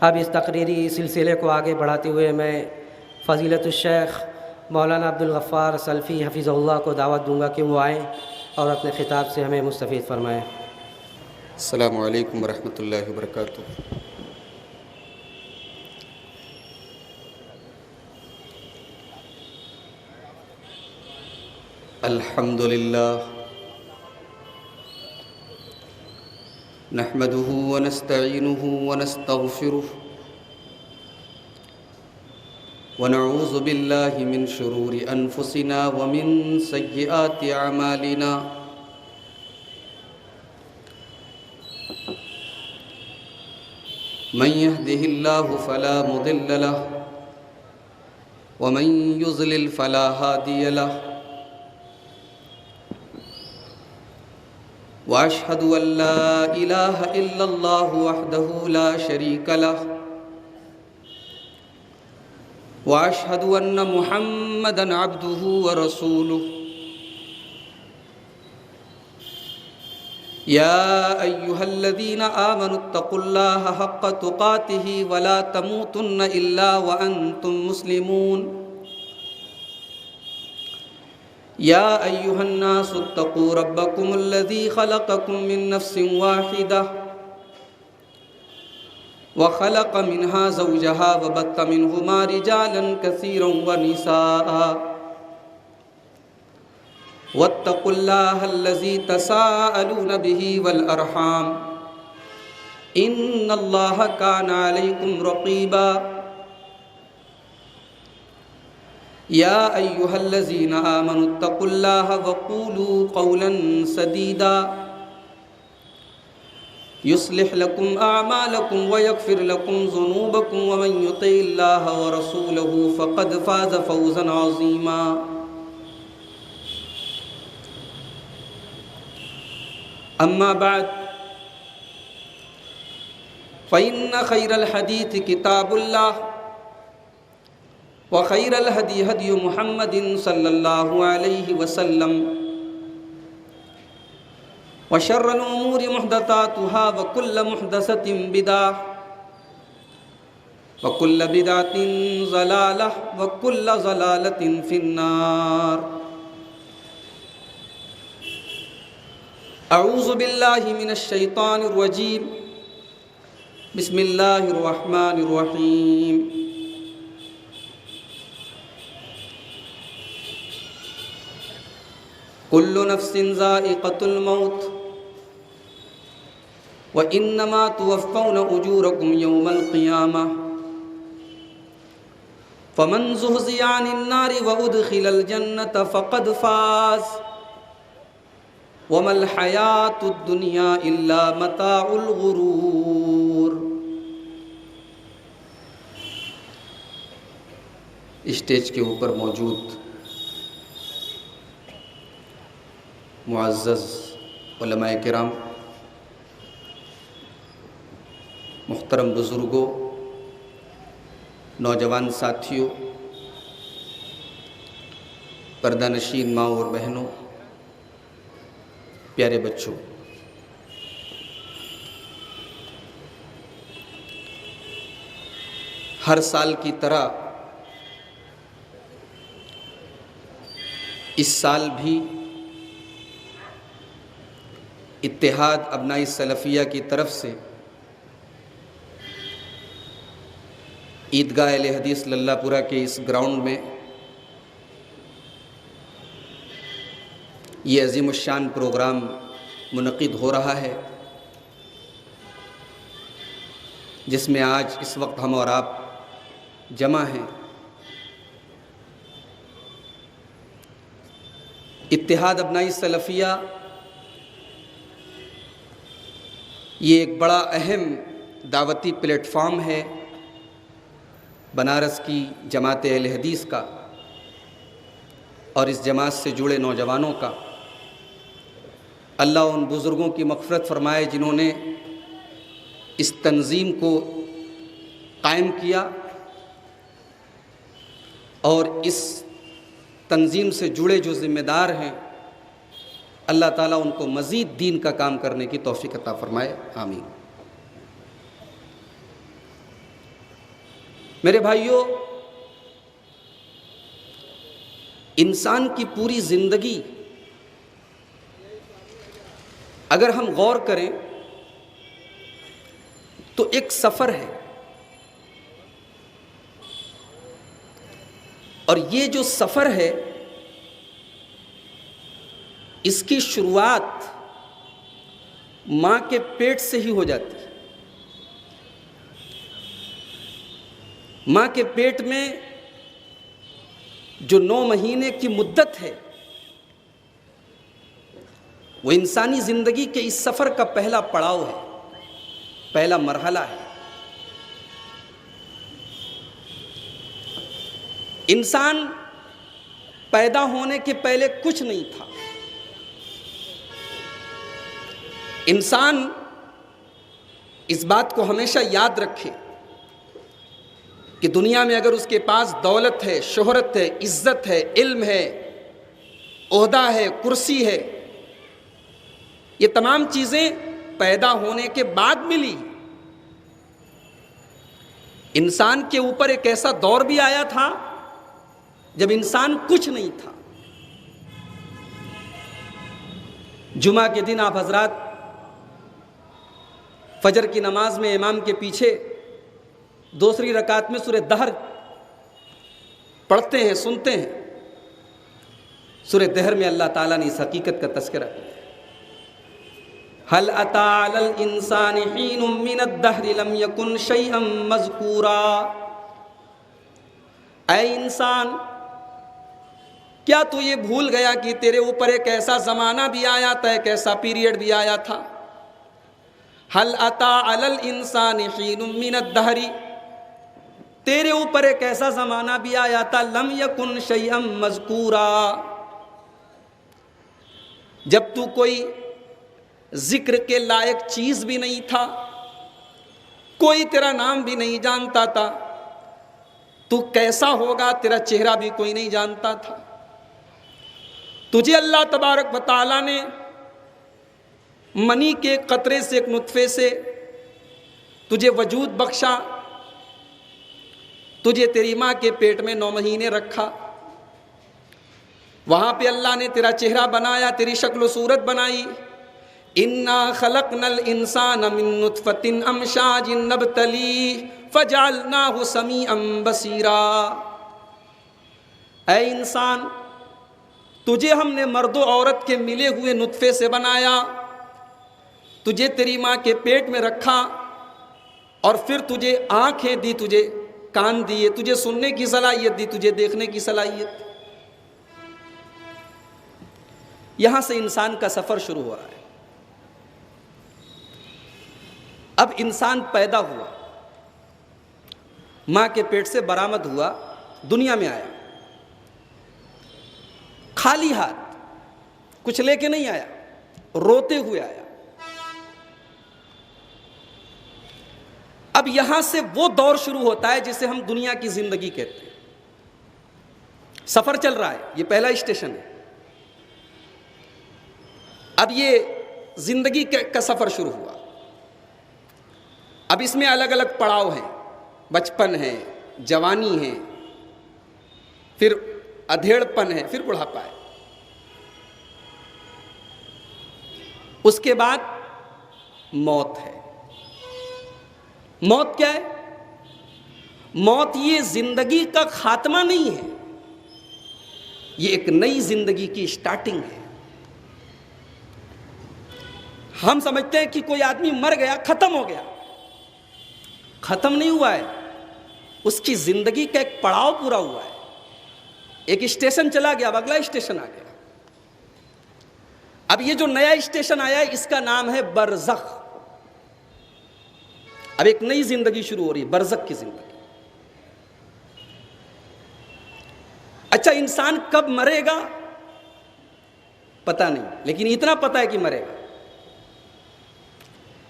اب اس تقریری سلسلے کو آگے بڑھاتے ہوئے میں فضیلت الشیخ مولانا عبدالغفار سلفی حفظہ اللہ کو دعوت دوں گا کہ وہ آئیں اور اپنے خطاب سے ہمیں مستفید فرمائیں۔ السلام علیکم ورحمۃ اللہ وبرکاتہ۔ الحمد للہ نحمده ونستعینه ونستغفره ونعوذ باللہ من شرور انفسنا ومن سیئات اعمالنا من يهده الله فلا مضل له ومن يضلل فلا هادي له واشهد ان لا اله الا الله وحده لا شريك له واشهد ان محمدا عبده ورسوله يا ايها الذين امنوا اتقوا الله حق تقاته ولا تموتن الا وانتم مسلمون يا أيها الناس اتقوا ربكم الذي خلقكم من نفس واحدة وخلق منها زوجها وبث منهما رجالا كثيرا ونساء واتقوا الله الذي تساءلون به والأرحام إن الله كان عليكم رقيبا يا أيها الذين آمنوا اتقوا الله وقولوا قولا سديدا يصلح لكم أعمالكم ويغفر لكم ذنوبكم ومن يطع الله ورسوله فقد فاز فوزا عظيما أما بعد فإن خير الحديث كتاب الله وخير الهدي هدي محمد صلى الله عليه وسلم وشر الأمور محدثاتها وكل محدثة بدعة وكل بدعة ضلالة وكل ضلالة في النار أعوذ بالله من الشيطان الرجيم بسم الله الرحمن الرحيم كل نفس ذائقة الموت وإنما توفون أجوركم يوم القيامة فمن زحزح عن النار وأدخل الجنة فقد فاز وما الحياة الدنيا إلا متاع الغرور۔ اسٹیج کے اوپر موجود معزز علماء کرام، محترم بزرگوں، نوجوان ساتھیوں، پردہ نشین ماں اور بہنوں، پیارے بچوں، ہر سال کی طرح اس سال بھی اتحاد ابنائی سلفیہ کی طرف سے عیدگاہ اہل حدیث للہ پورہ کے اس گراؤنڈ میں یہ عظیم الشان پروگرام منعقد ہو رہا ہے، جس میں آج اس وقت ہم اور آپ جمع ہیں۔ اتحاد ابنائی سلفیہ یہ ایک بڑا اہم دعوتی پلیٹ فارم ہے بنارس کی جماعت اہل حدیث کا اور اس جماعت سے جڑے نوجوانوں کا۔ اللہ ان بزرگوں کی مغفرت فرمائے جنہوں نے اس تنظیم کو قائم کیا اور اس تنظیم سے جڑے جو ذمہ دار ہیں، اللہ تعالیٰ ان کو مزید دین کا کام کرنے کی توفیق عطا فرمائے، آمین۔ میرے بھائیوں، انسان کی پوری زندگی اگر ہم غور کریں تو ایک سفر ہے، اور یہ جو سفر ہے اس کی شروعات ماں کے پیٹ سے ہی ہو جاتی ہے۔ ماں کے پیٹ میں جو 9 مہینے کی مدت ہے وہ انسانی زندگی کے اس سفر کا پہلا پڑاؤ ہے، پہلا مرحلہ ہے۔ انسان پیدا ہونے کے پہلے کچھ نہیں تھا۔ انسان اس بات کو ہمیشہ یاد رکھے کہ دنیا میں اگر اس کے پاس دولت ہے، شہرت ہے، عزت ہے، علم ہے، عہدہ ہے، کرسی ہے، یہ تمام چیزیں پیدا ہونے کے بعد ملی۔ انسان کے اوپر ایک ایسا دور بھی آیا تھا جب انسان کچھ نہیں تھا۔ جمعہ کے دن آپ حضرات فجر کی نماز میں امام کے پیچھے دوسری رکعت میں سورہ دہر پڑھتے ہیں، سنتے ہیں۔ سورہ دہر میں اللہ تعالیٰ نے اس حقیقت کا تذکرہ کیا ہے، هل اتى على الانسان حين من الدهر لم يكن شيئا مذكورا۔ اے انسان، کیا تو یہ بھول گیا کہ تیرے اوپر ایک ایسا زمانہ بھی آیا تھا، ایک ایسا پیریڈ بھی آیا تھا۔ هل اتى على الانسان حين من الدهر، تیرے اوپر ایک ایسا زمانہ بھی آیا تھا، لم يكن شيئا مذكورا، جب تو کوئی ذکر کے لائق چیز بھی نہیں تھا، کوئی تیرا نام بھی نہیں جانتا تھا، تو کیسا ہوگا تیرا چہرہ بھی کوئی نہیں جانتا تھا۔ تجھے اللہ تبارک و تعالیٰ نے منی کے قطرے سے، ایک نطفے سے تجھے وجود بخشا، تجھے تیری ماں کے پیٹ میں 9 مہینے رکھا، وہاں پہ اللہ نے تیرا چہرہ بنایا، تیری شکل و صورت بنائی۔ انا خلقنا الانسان من نطفۃ امشاج نبتلیہ فجعلناہ سمیعا بصیرا۔ اے انسان، تجھے ہم نے مرد و عورت کے ملے ہوئے نطفے سے بنایا، تجھے تیری ماں کے پیٹ میں رکھا، اور پھر تجھے آنکھیں دی، تجھے کان دیے، تجھے سننے کی صلاحیت دی، تجھے دیکھنے کی صلاحیت۔ یہاں سے انسان کا سفر شروع ہو رہا ہے۔ اب انسان پیدا ہوا، ماں کے پیٹ سے برآمد ہوا، دنیا میں آیا، خالی ہاتھ، کچھ لے کے نہیں آیا، روتے ہوئے آیا۔ اب یہاں سے وہ دور شروع ہوتا ہے جسے ہم دنیا کی زندگی کہتے ہیں۔ سفر چل رہا ہے، یہ پہلا اسٹیشن ہے۔ اب یہ زندگی کا سفر شروع ہوا۔ اب اس میں الگ الگ پڑاؤ ہیں، بچپن ہے، جوانی ہے، پھر ادھیڑ پن ہے، پھر بڑھاپا ہے۔ اس کے بعد موت ہے۔ موت کیا ہے؟ موت یہ زندگی کا خاتمہ نہیں ہے، یہ ایک نئی زندگی کی سٹارٹنگ ہے۔ ہم سمجھتے ہیں کہ کوئی آدمی مر گیا، ختم ہو گیا، ختم نہیں ہوا ہے، اس کی زندگی کا ایک پڑاؤ پورا ہوا ہے، ایک اسٹیشن چلا گیا، اب اگلا اسٹیشن آ گیا۔ اب یہ جو نیا اسٹیشن آیا ہے اس کا نام ہے برزخ۔ اب ایک نئی زندگی شروع ہو رہی ہے، برزخ کی زندگی۔ اچھا، انسان کب مرے گا پتہ نہیں، لیکن اتنا پتہ ہے کہ مرے گا،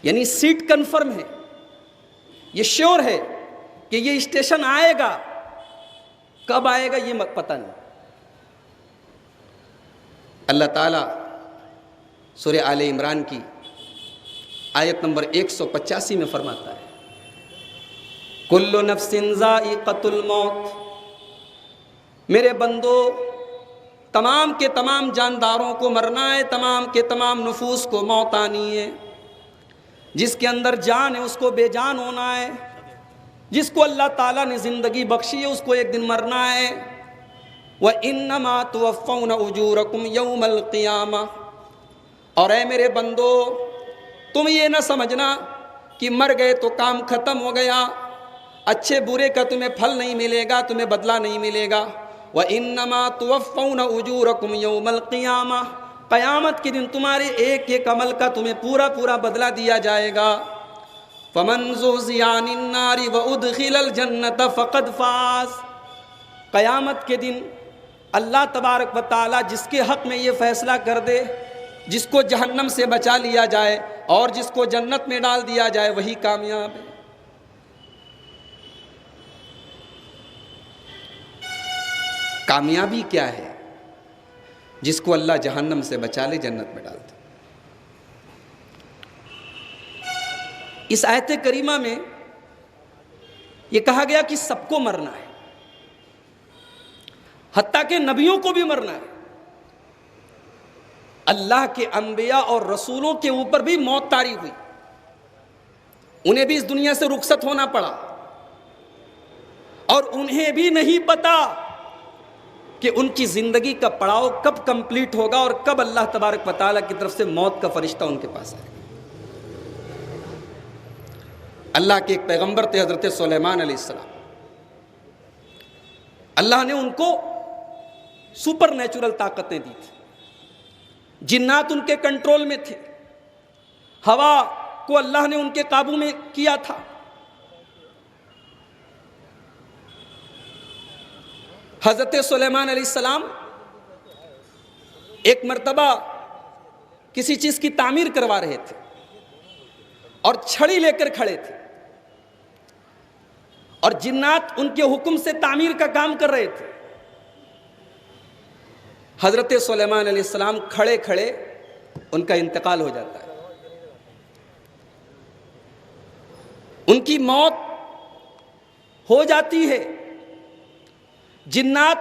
یعنی سیٹ کنفرم ہے، یہ شیور ہے کہ یہ اسٹیشن آئے گا، کب آئے گا یہ پتہ نہیں۔ اللہ تعالیٰ سورہ آل عمران کی آیت نمبر 185 میں فرماتا ہے، کل نفس ذائقۃ الموت، میرے بندو تمام کے تمام جانداروں کو مرنا ہے، تمام کے تمام نفوس کو موت آنی ہے۔ جس کے اندر جان ہے اس کو بے جان ہونا ہے، جس کو اللہ تعالیٰ نے زندگی بخشی ہے اس کو ایک دن مرنا ہے۔ وَإِنَّمَا تُوَفَّوْنَ أُجُورَكُمْ يَوْمَ الْقِيَامَةِ، اور اے میرے بندو تم یہ نہ سمجھنا کہ مر گئے تو کام ختم ہو گیا، اچھے برے کا تمہیں پھل نہیں ملے گا، تمہیں بدلہ نہیں ملے گا۔ وَإِنَّمَا تُوَفَّوْنَ أُجُورَكُمْ يَوْمَ الْقِيَامَةِ، قیامت کے دن تمہارے ایک ایک عمل کا تمہیں پورا پورا بدلہ دیا جائے گا۔ فَمَنْ زُحْزِحَ عَنِ النَّارِ وَأُدْخِلَ الْجَنَّةَ فَقَدْ فَازَ، قیامت کے دن اللہ تبارک و تعالیٰ جس کے حق میں یہ فیصلہ کر دے، جس کو جہنم سے بچا لیا جائے اور جس کو جنت میں ڈال دیا جائے وہی کامیاب ہے۔ کامیابی کیا ہے؟ جس کو اللہ جہنم سے بچا لے، جنت میں ڈال دے۔ اس آیت کریمہ میں یہ کہا گیا کہ سب کو مرنا ہے، حتیٰ کہ نبیوں کو بھی مرنا ہے۔ اللہ کے انبیاء اور رسولوں کے اوپر بھی موت طاری ہوئی، انہیں بھی اس دنیا سے رخصت ہونا پڑا، اور انہیں بھی نہیں پتا کہ ان کی زندگی کا پڑاؤ کب کمپلیٹ ہوگا اور کب اللہ تبارک و تعالیٰ کی طرف سے موت کا فرشتہ ان کے پاس آئے گا۔ اللہ کے ایک پیغمبر تھے حضرت سلیمان علیہ السلام، اللہ نے ان کو سپر نیچرل طاقتیں دی تھی، جنات ان کے کنٹرول میں تھے، ہوا کو اللہ نے ان کے قابو میں کیا تھا۔ حضرت سلیمان علیہ السلام ایک مرتبہ کسی چیز کی تعمیر کروا رہے تھے اور چھڑی لے کر کھڑے تھے، اور جنات ان کے حکم سے تعمیر کا کام کر رہے تھے۔ حضرت سلیمان علیہ السلام کھڑے کھڑے ان کا انتقال ہو جاتا ہے، ان کی موت ہو جاتی ہے۔ جنات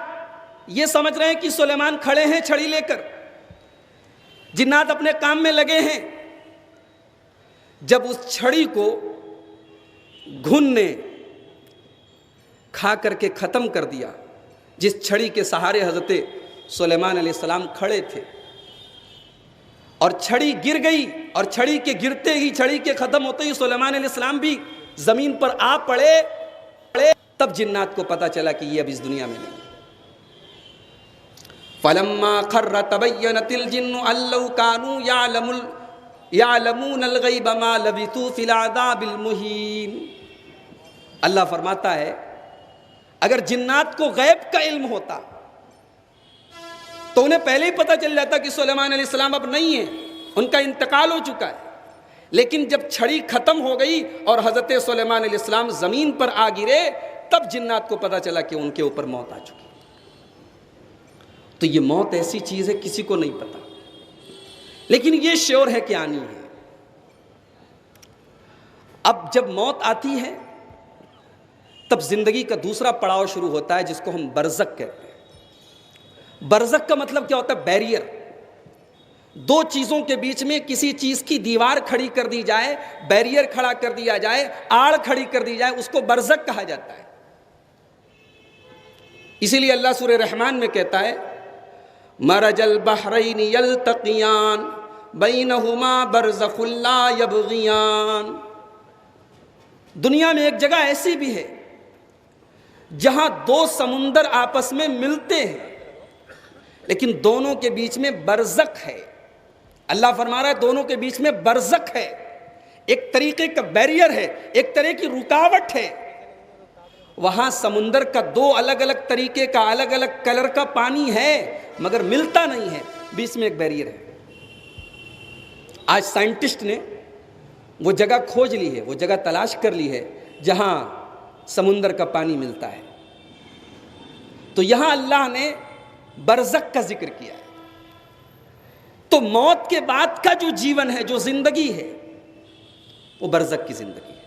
یہ سمجھ رہے ہیں کہ سلیمان کھڑے ہیں چھڑی لے کر، جنات اپنے کام میں لگے ہیں۔ جب اس چھڑی کو گھن نے کھا کر کے ختم کر دیا، جس چھڑی کے سہارے حضرت سلیمان علیہ السلام کھڑے تھے، اور چھڑی گر گئی، اور چھڑی کے گرتے ہی، چھڑی کے ختم ہوتے ہی سلیمان علیہ السلام بھی زمین پر آ پڑے، تب جنات کو پتا چلا کہ یہ اب اس دنیا میں نہیں۔ فَلَمَّا خَرَّ تَبَيَّنَتِ الْجِنُّ أَن لَّوْ كَانُوا يَعْلَمُونَ الْغَيْبَ مَا لَبِثُوا فِي الْعَذَابِ الْمُهِينِ۔ اللہ فرماتا ہے اگر جنات کو غیب کا علم ہوتا تو انہیں پہلے ہی پتا چل جاتا کہ سلیمان علیہ السلام اب نہیں ہیں، ان کا انتقال ہو چکا ہے۔ لیکن جب چھڑی ختم ہو گئی اور حضرت سلیمان علیہ السلام زمین پر آ گرے، تب جنات کو پتا چلا کہ ان کے اوپر موت آ چکی۔ تو یہ موت ایسی چیز ہے کسی کو نہیں پتا، لیکن یہ شیور ہے کہ آنی ہے۔ اب جب موت آتی ہے تب زندگی کا دوسرا پڑاؤ شروع ہوتا ہے، جس کو ہم برزخ کہتے ہیں۔ برزخ کا مطلب کیا ہوتا ہے؟ بیریئر۔ دو چیزوں کے بیچ میں کسی چیز کی دیوار کھڑی کر دی جائے، بیریئر کھڑا کر دیا جائے، آڑ کھڑی کر دی جائے، اس کو برزخ کہا جاتا ہے۔ اسی لیے اللہ سورہ رحمان میں کہتا ہے مرج البحرین یلتقیان بینہما برزخ لا یبغیان۔ دنیا میں ایک جگہ ایسی بھی ہے جہاں دو سمندر آپس میں ملتے ہیں لیکن دونوں کے بیچ میں برزخ ہے۔ اللہ فرما رہا ہے دونوں کے بیچ میں برزخ ہے، ایک طریقے کا بیریئر ہے، ایک طرح کی رکاوٹ ہے۔ وہاں سمندر کا دو الگ الگ طریقے کا، الگ الگ کلر کا پانی ہے مگر ملتا نہیں ہے، بیچ میں ایک بیریئر ہے۔ آج سائنٹسٹ نے وہ جگہ کھوج لی ہے، وہ جگہ تلاش کر لی ہے جہاں سمندر کا پانی ملتا ہے۔ تو یہاں اللہ نے برزخ کا ذکر کیا ہے۔ تو موت کے بعد کا جو جیون ہے، جو زندگی ہے، وہ برزخ کی زندگی ہے۔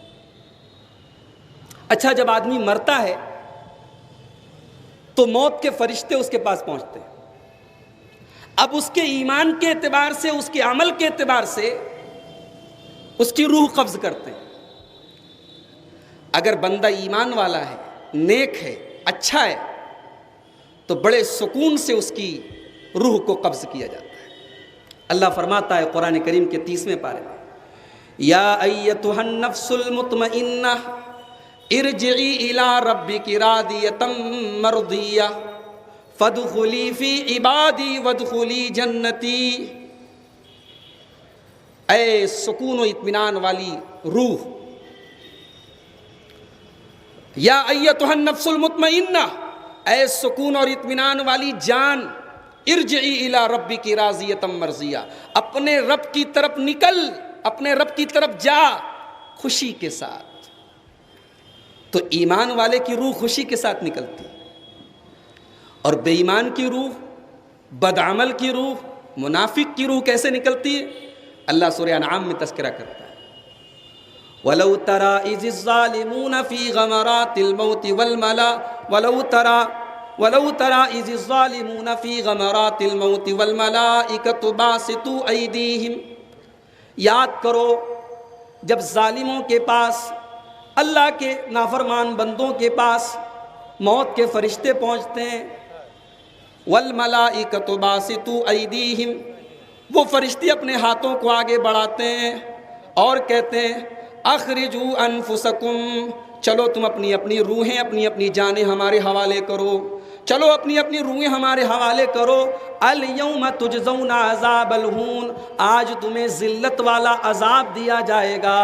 اچھا، جب آدمی مرتا ہے تو موت کے فرشتے اس کے پاس پہنچتے ہیں. اب اس کے ایمان کے اعتبار سے، اس کے عمل کے اعتبار سے اس کی روح قبض کرتے ہیں. اگر بندہ ایمان والا ہے، نیک ہے، اچھا ہے، تو بڑے سکون سے اس کی روح کو قبض کیا جاتا ہے. اللہ فرماتا ہے قرآن کریم کے 30ویں پارے میں، یا ایتھا النفس المطمئنہ ارجعی الی ربک راضیۃ مرضیہ فادخلی فی عبادی وادخلی جنتی. اے سکون و اطمینان والی روح، یا ایتھا النفس المطمئنہ، اے سکون اور اطمینان والی جان، ارجعی الی ربک راضیۃ مرضیہ، اپنے رب کی طرف نکل، اپنے رب کی طرف جا خوشی کے ساتھ. تو ایمان والے کی روح خوشی کے ساتھ نکلتی، اور بے ایمان کی روح، بدعمل کی روح، منافق کی روح کیسے نکلتی ہے؟ اللہ سورہ انعام میں تذکرہ کرتا ہے، وَلَوْ تَرَى إِذِ الظَّالِمُونَ فِي غَمَرَاتِ الْمَوْتِ وَلَوْ تَرَى إِذِ الظَّالِمُونَ فِي غَمَرَاتِ الْمَوْتِ وَالْمَلَائِكَةُ بَاسِطُو أَيْدِيهِمْ. یاد کرو جب ظالموں کے پاس، اللہ کے نافرمان بندوں کے پاس موت کے فرشتے پہنچتے ہیں. وَالْمَلَائِكَةُ بَاسِطُو أَيْدِيهِمْ، وہ فرشتے اپنے ہاتھوں کو آگے بڑھاتے ہیں اور کہتے ہیں اخرجوا انفسکم، چلو تم اپنی اپنی روحیں، اپنی اپنی جانیں ہمارے حوالے کرو، چلو اپنی اپنی روحیں ہمارے حوالے کرو. الیوم تجزون عذاب الہون، آج تمہیں ذلت والا عذاب دیا جائے گا،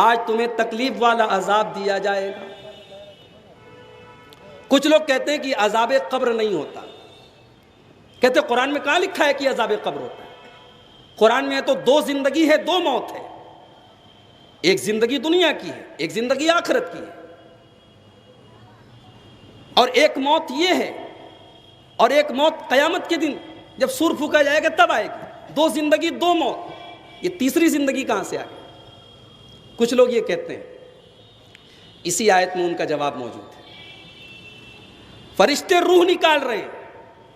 آج تمہیں تکلیف والا عذاب دیا جائے گا. کچھ لوگ کہتے ہیں کہ عذاب قبر نہیں ہوتا. کہتے ہیں قرآن میں کہاں لکھا ہے کہ عذاب قبر ہوتا ہے؟ قرآن میں ہے تو 2 زندگی ہے، 2 موت ہے. ایک زندگی دنیا کی ہے، ایک زندگی آخرت کی ہے. اور ایک موت یہ ہے، اور ایک موت قیامت کے دن جب سور پھونکا جائے گا تب آئے گی. 2 زندگی 2 موت، یہ تیسری زندگی کہاں سے آ گئی؟ کچھ لوگ یہ کہتے ہیں. اسی آیت میں ان کا جواب موجود ہے. فرشتے روح نکال رہے ہیں،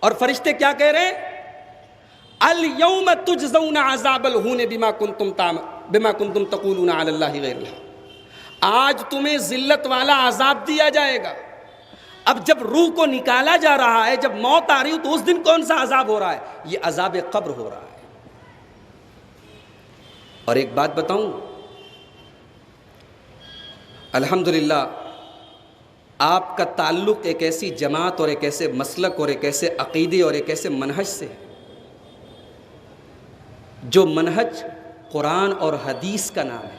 اور فرشتے کیا کہہ رہے ہیں؟ الیوم تجزون عذاب الہون بما کنتم تقولون علی اللہ غیر الحق، آج تمہیں ذلت والا عذاب دیا جائے گا. اب جب روح کو نکالا جا رہا ہے، جب موت آ رہی ہے، تو اس دن کون سا عذاب ہو رہا ہے؟ یہ عذاب قبر ہو رہا ہے. اور ایک بات بتاؤں، الحمدللہ آپ کا تعلق ایک ایسی جماعت اور ایک ایسے مسلک اور ایک ایسے عقیدے اور ایک ایسے منہج سے ہے جو منہج قرآن اور حدیث کا نام ہے.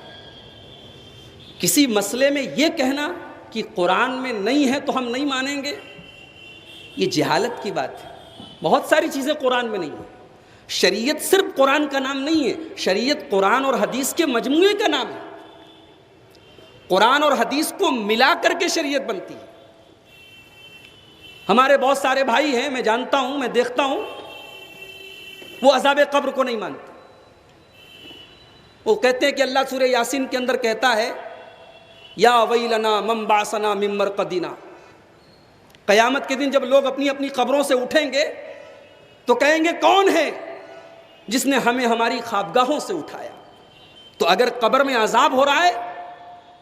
کسی مسئلے میں یہ کہنا کہ قرآن میں نہیں ہے تو ہم نہیں مانیں گے، یہ جہالت کی بات ہے. بہت ساری چیزیں قرآن میں نہیں ہیں. شریعت صرف قرآن کا نام نہیں ہے، شریعت قرآن اور حدیث کے مجموعے کا نام ہے. قرآن اور حدیث کو ملا کر کے شریعت بنتی ہے. ہمارے بہت سارے بھائی ہیں، میں جانتا ہوں، میں دیکھتا ہوں، وہ عذاب قبر کو نہیں مانتے. وہ کہتے ہیں کہ اللہ سورہ یاسین کے اندر کہتا ہے یا ویلنا من بعثنا من مرقدنا. قیامت کے دن جب لوگ اپنی اپنی قبروں سے اٹھیں گے تو کہیں گے کون ہے جس نے ہمیں ہماری خوابگاہوں سے اٹھایا. تو اگر قبر میں عذاب ہو رہا ہے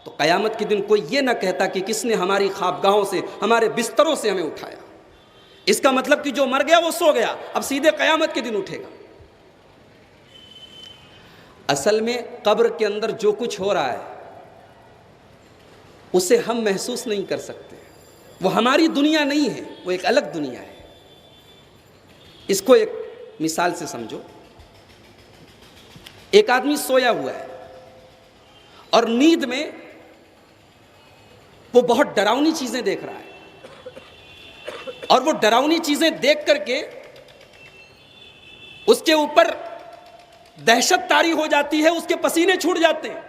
تو قیامت کے دن کوئی یہ نہ کہتا کہ کس نے ہماری خوابگاہوں سے، ہمارے بستروں سے ہمیں اٹھایا. اس کا مطلب کہ جو مر گیا وہ سو گیا، اب سیدھے قیامت کے دن اٹھے گا. اصل میں قبر کے اندر جو کچھ ہو رہا ہے اسے ہم محسوس نہیں کر سکتے. وہ ہماری دنیا نہیں ہے، وہ ایک الگ دنیا ہے. اس کو ایک مثال سے سمجھو. ایک آدمی سویا ہوا ہے اور نیند میں وہ بہت ڈراؤنی چیزیں دیکھ رہا ہے، اور وہ ڈراؤنی چیزیں دیکھ کر کے اس کے اوپر دہشت طاری ہو جاتی ہے، اس کے پسینے چھوٹ جاتے ہیں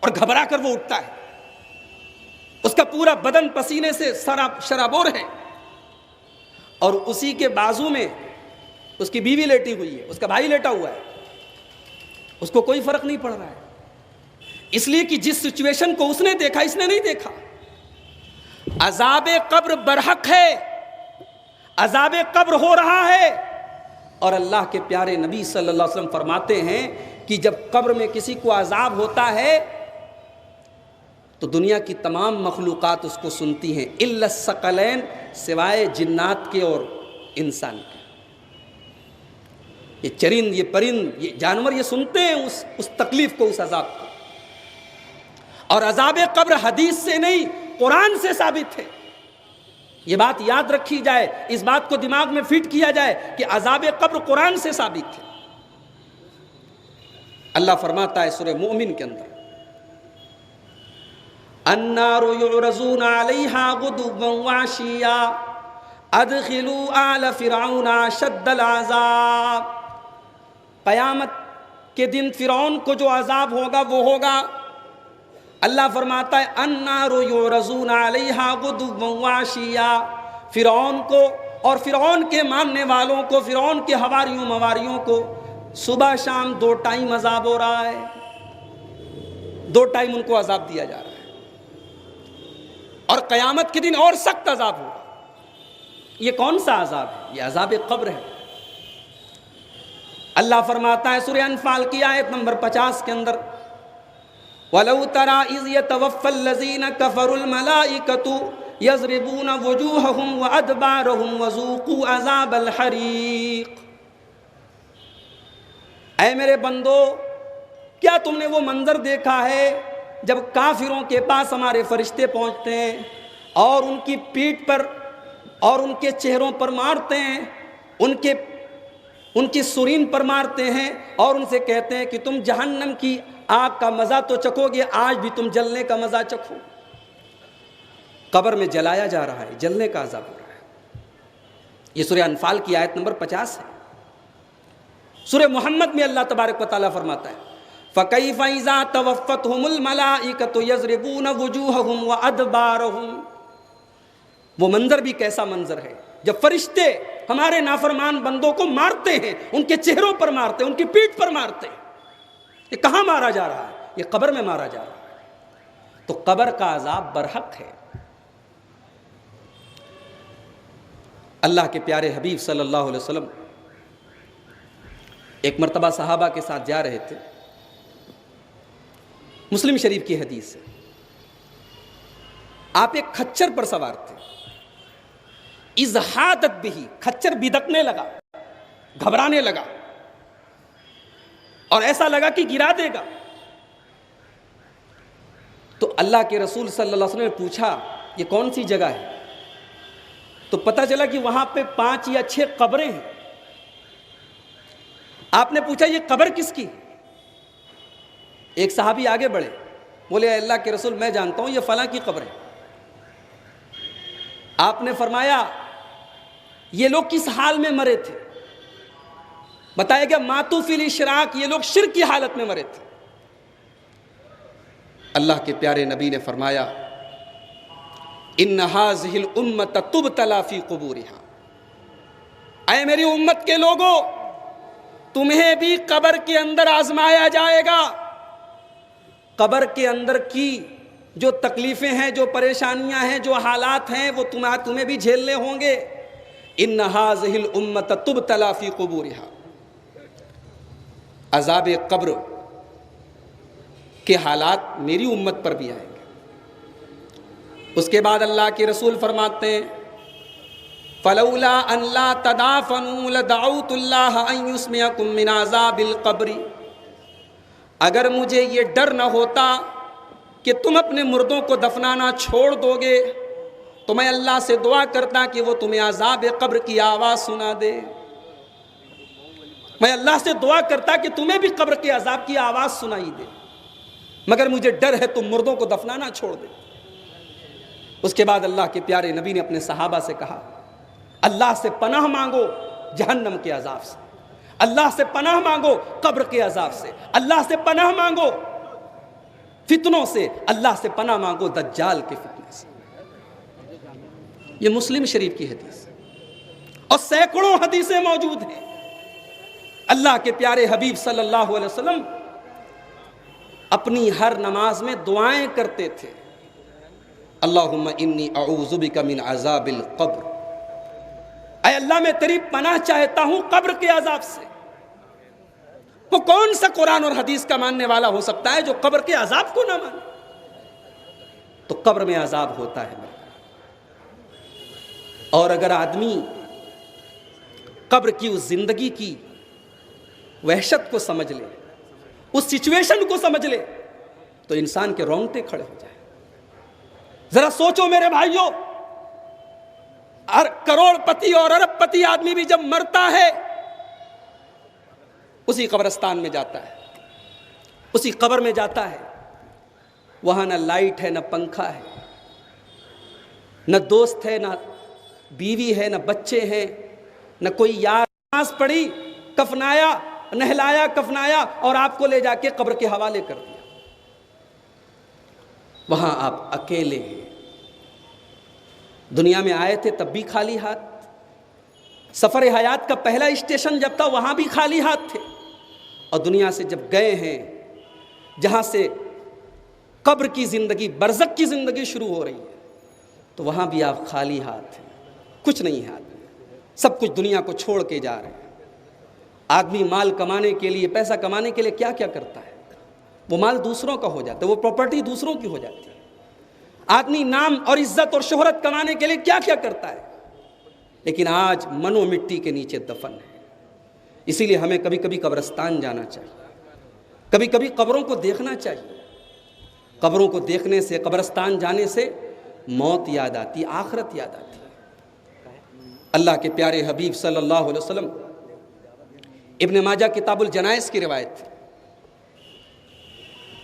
اور گھبرا کر وہ اٹھتا ہے. اس کا پورا بدن پسینے سے شرابور ہے، اور اسی کے بازو میں اس کی بیوی لیٹی ہوئی ہے، اس کا بھائی لیٹا ہوا ہے. اس کو کوئی فرق نہیں پڑ رہا ہے، اس لیے کہ جس سچویشن کو اس نے دیکھا اس نے نہیں دیکھا. عذاب قبر برحق ہے، عذاب قبر ہو رہا ہے، اور اللہ کے پیارے نبی صلی اللہ علیہ وسلم فرماتے ہیں کہ جب قبر میں کسی کو عذاب ہوتا ہے تو دنیا کی تمام مخلوقات اس کو سنتی ہیں، الا الثقلین، سوائے جنات کے اور انسان کے۔ یہ چرند، یہ پرند، یہ جانور یہ سنتے ہیں اس تکلیف کو، اس عذاب کو۔ اور عذاب قبر حدیث سے نہیں، قرآن سے ثابت ہے۔ یہ بات یاد رکھی جائے، اس بات کو دماغ میں فٹ کیا جائے کہ عذاب قبر قرآن سے ثابت ہے۔ اللہ فرماتا ہے سورہ مومن کے اندر، النار یعرضون علیہا غدوا وعشیا ادخلوا آل فرعون اشد العذاب۔ قیامت کے دن فرعون کو جو عذاب ہوگا وہ ہوگا، اللہ فرماتا ہے النار یعرضون علیہا غدوا وعشیا، فرعون کو اور فرعون کے ماننے والوں کو، فرعون کے حواریوں مواریوں کو صبح شام 2 ٹائم عذاب ہو رہا ہے، 2 ٹائم ان کو عذاب دیا جا رہا ہے، اور قیامت کے دن اور سخت عذاب ہوگا۔ یہ کون سا عذاب ہے؟ یہ عذاب قبر ہے۔ اللہ فرماتا ہے سورہ انفال کی آیت نمبر 50 کے اندر، وَلَوْ تَرَىٰ إِذْ يَتَوَفَّى الَّذِينَ كَفَرُوا الْمَلَائِكَةُ يَضْرِبُونَ وُجُوهَهُمْ وَأَدْبَارَهُمْ وَذُوقُوا عَذَابَ الْحَرِيقِ۔ اے میرے بندو، کیا تم نے وہ منظر دیکھا ہے جب کافروں کے پاس ہمارے فرشتے پہنچتے ہیں اور ان کی پیٹھ پر اور ان کے چہروں پر مارتے ہیں، ان کی سرین پر مارتے ہیں اور ان سے کہتے ہیں کہ تم جہنم کی آگ کا مزہ تو چکھو گے، آج بھی تم جلنے کا مزہ چکھو۔ قبر میں جلایا جا رہا ہے، جلنے کا عذاب ہو رہا ہے۔ یہ سورہ انفال کی آیت نمبر 50 ہے۔ سورہ محمد میں اللہ تبارک و تعالیٰ فرماتا ہے فَكَيْفَ إِذَا تَوَفَّتْهُمُ الْمَلَائِكَةُ يَضْرِبُونَ وُجُوهَهُمْ وَأَدْبَارَهُمْ۔ وہ منظر بھی کیسا منظر ہے جب فرشتے ہمارے نافرمان بندوں کو مارتے ہیں، ان کے چہروں پر مارتے ہیں، ان کی پیٹھ پر مارتے ہیں۔ یہ کہاں مارا جا رہا ہے؟ یہ قبر میں مارا جا رہا ہے۔ تو قبر کا عذاب برحق ہے۔ اللہ کے پیارے حبیب صلی اللہ علیہ وسلم ایک مرتبہ صحابہ کے ساتھ جا رہے تھے، مسلم شریف کی حدیث ہے، آپ ایک کھچر پر سوار تھے، اذ حادت بہ، کھچر بدکنے لگا، گھبرانے لگا اور ایسا لگا کہ گرا دے گا۔ تو اللہ کے رسول صلی اللہ علیہ وسلم نے پوچھا یہ کون سی جگہ ہے؟ تو پتہ چلا کہ وہاں پہ 5 یا 6 قبریں ہیں۔ آپ نے پوچھا یہ قبر کس کی؟ ایک صحابی آگے بڑھے، بولے اے اللہ کے رسول میں جانتا ہوں یہ فلاں کی قبر ہے۔ آپ نے فرمایا یہ لوگ کس حال میں مرے تھے؟ بتایا گیا ماتوا فی الاشراک، یہ لوگ شرک کی حالت میں مرے تھے۔ اللہ کے پیارے نبی نے فرمایا ان ھذہ الامۃ تبتلی فی قبورہا، اے میری امت کے لوگوں، تمہیں بھی قبر کے اندر آزمایا جائے گا۔ قبر کے اندر کی جو تکلیفیں ہیں، جو پریشانیاں ہیں، جو حالات ہیں، وہ تمہیں بھی جھیلنے ہوں گے۔ ان ھذہ الامۃ تبتلی فی قبورہا، عذاب قبر کے حالات میری امت پر بھی آئیں گے۔ اس کے بعد اللہ کے رسول فرماتے ہیں فلولا ان لا تدافنوا لدعوت اللہ ان یسمعکم من عذاب القبر، اگر مجھے یہ ڈر نہ ہوتا کہ تم اپنے مردوں کو دفنانا چھوڑ دو گے تو میں اللہ سے دعا کرتا کہ وہ تمہیں عذاب قبر کی آواز سنا دے۔ میں اللہ سے دعا کرتا کہ تمہیں بھی قبر کے عذاب کی آواز سنائی دے، مگر مجھے ڈر ہے تم مردوں کو دفنانا چھوڑ دے۔ اس کے بعد اللہ کے پیارے نبی نے اپنے صحابہ سے کہا اللہ سے پناہ مانگو جہنم کے عذاب سے، اللہ سے پناہ مانگو قبر کے عذاب سے، اللہ سے پناہ مانگو فتنوں سے، اللہ سے پناہ مانگو دجال کے فتنے سے۔ یہ مسلم شریف کی حدیث اور سینکڑوں حدیثیں موجود ہیں۔ اللہ کے پیارے حبیب صلی اللہ علیہ وسلم اپنی ہر نماز میں دعائیں کرتے تھے، اللہم انی اعوذ بک من عذاب القبر، اے اللہ میں تیری پناہ چاہتا ہوں قبر کے عذاب سے۔ وہ کون سا قرآن اور حدیث کا ماننے والا ہو سکتا ہے جو قبر کے عذاب کو نہ مانے؟ تو قبر میں عذاب ہوتا ہے۔ اور اگر آدمی قبر کی اس زندگی کی وحشت کو سمجھ لے، اس سچویشن کو سمجھ لے، تو انسان کے رونگٹے کھڑے ہو جائیں۔ ذرا سوچو میرے بھائیوں، کروڑ پتی اور ارب پتی آدمی بھی جب مرتا ہے اسی قبرستان میں جاتا ہے، اسی قبر میں جاتا ہے۔ وہاں نہ لائٹ ہے، نہ پنکھا ہے، نہ دوست ہے، نہ بیوی ہے، نہ بچے ہیں، نہ کوئی یار۔ نماز پڑھی، کفنایا، نہلایا، کفنایا اور آپ کو لے جا کے قبر کے حوالے کر دیا۔ وہاں آپ اکیلے ہیں۔ دنیا میں آئے تھے تب بھی خالی ہاتھ، سفر حیات کا پہلا اسٹیشن جب تھا وہاں بھی خالی ہاتھ تھے، اور دنیا سے جب گئے ہیں جہاں سے قبر کی زندگی، برزخ کی زندگی شروع ہو رہی ہے، تو وہاں بھی آپ خالی ہاتھ ہیں، کچھ نہیں ہے آدمی، سب کچھ دنیا کو چھوڑ کے جا رہے ہیں۔ آدمی مال کمانے کے لیے، پیسہ کمانے کے لیے کیا کیا کرتا ہے؟ وہ مال دوسروں کا ہو جاتا ہے، وہ پراپرٹی دوسروں کی ہو جاتی ہے۔ آدمی نام اور عزت اور شہرت کمانے کے لیے کیا کیا کرتا ہے، لیکن آج من و مٹی کے نیچے دفن ہے۔ اسی لیے ہمیں کبھی کبھی قبرستان جانا چاہیے، کبھی کبھی قبروں کو دیکھنا چاہیے۔ قبروں کو دیکھنے سے، قبرستان جانے سے موت یاد آتی، آخرت یاد آتی۔ اللہ کے پیارے حبیب صلی اللہ علیہ وسلم، ابن ماجہ کتاب الجنائز کی روایت،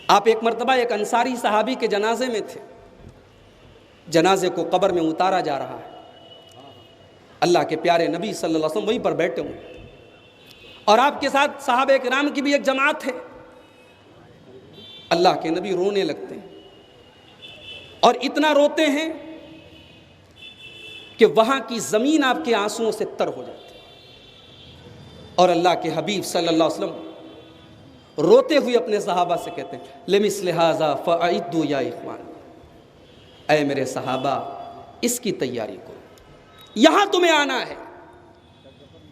آپ ایک مرتبہ ایک انصاری صحابی کے جنازے میں تھے، جنازے کو قبر میں اتارا جا رہا ہے، اللہ کے پیارے نبی صلی اللہ علیہ وسلم وہیں پر بیٹھے ہوئے، اور آپ کے ساتھ صحابہ کرام کی بھی ایک جماعت ہے۔ اللہ کے نبی رونے لگتے ہیں، اور اتنا روتے ہیں کہ وہاں کی زمین آپ کے آنسوؤں سے تر ہو جاتی ہے، اور اللہ کے حبیب صلی اللہ علیہ وسلم روتے ہوئے اپنے صحابہ سے کہتے ہیں لِمِثْلِ هَذَا فَأَعِدُّوا يَا إِخْوَانِ، اے میرے صحابہ اس کی تیاری کرو، یہاں تمہیں آنا ہے،